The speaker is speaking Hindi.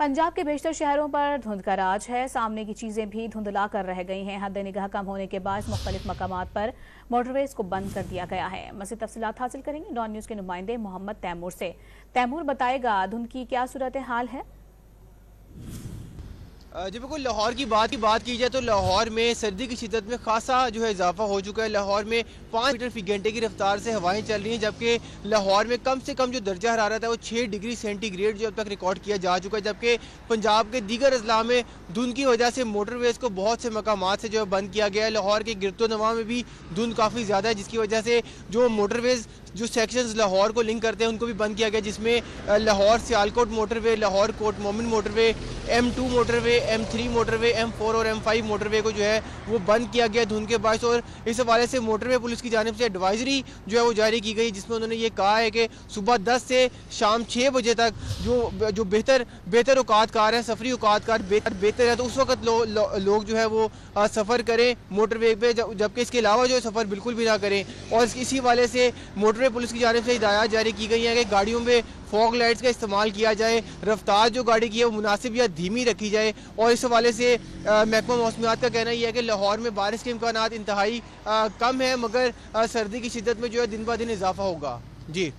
पंजाब के बेशतर शहरों पर धुंध का राज है। सामने की चीजें भी धुंधला कर रह गई हैं। हद निगाह कम होने के बाद मुख्तलिफ मकामात पर मोटरवेज को बंद कर दिया गया है। मज़ीद तफसीलात हासिल करेंगे डॉन न्यूज़ के नुमाइंदे मोहम्मद तैमूर से। तैमूर, बताएगा धुंध की क्या सूरत हाल है? जी बिल्कुल, लाहौर की बात की जाए तो लाहौर में सर्दी की शिद्दत में खासा जो है इजाफा हो चुका है। लाहौर में 5 मीटर फी घंटे की रफ्तार से हवाएं चल रही हैं, जबकि लाहौर में कम से कम जो दर्जा हरारत है वो 6 डिग्री सेंटीग्रेड जो अब तक रिकॉर्ड किया जा चुका है। जबकि पंजाब के दीगर अजला में धुंध की वजह से मोटरवेज को बहुत से मकामात से जो है बंद किया गया है। लाहौर के गिरतोनवा में भी धुंध काफ़ी ज़्यादा है, जिसकी वजह से जो मोटरवेज जो सेक्शंस लाहौर को लिंक करते हैं उनको भी बंद किया गया, जिसमें लाहौर सियालकोट मोटरवे, लाहौर कोट मोमिन motorway, M2 motorway, M3 motorway, M4 और M5 मोटरवे को जो है वो बंद किया गया धुंध के बायस। और इस हवाले से मोटरवे पुलिस की जानिब से एडवाइजरी जो है वो जारी की गई, जिसमें उन्होंने ये कहा है कि सुबह 10 से शाम 6 बजे तक जो बेहतर औकात कार हैं, सफरी औकात कार बेहतर है, तो उस वक्त लोग जो है वो सफ़र करें मोटरवे पे, जबकि इसके अलावा जो सफ़र बिल्कुल भी ना करें। और इसी वाले से मोटरवे पुलिस की जानिब से हिदायत जारी की गई है कि गाड़ियों में फॉग लाइट्स का इस्तेमाल किया जाए, रफ्तार जो गाड़ी की है वो मुनासिब या धीमी रखी जाए। और इस हवाले से महकमा मौसमियात का कहना यह है कि लाहौर में बारिश के इम्कानात इंतहाई कम है, मगर सर्दी की शिद्दत में जो है दिन ब दिन इजाफा होगा। जी।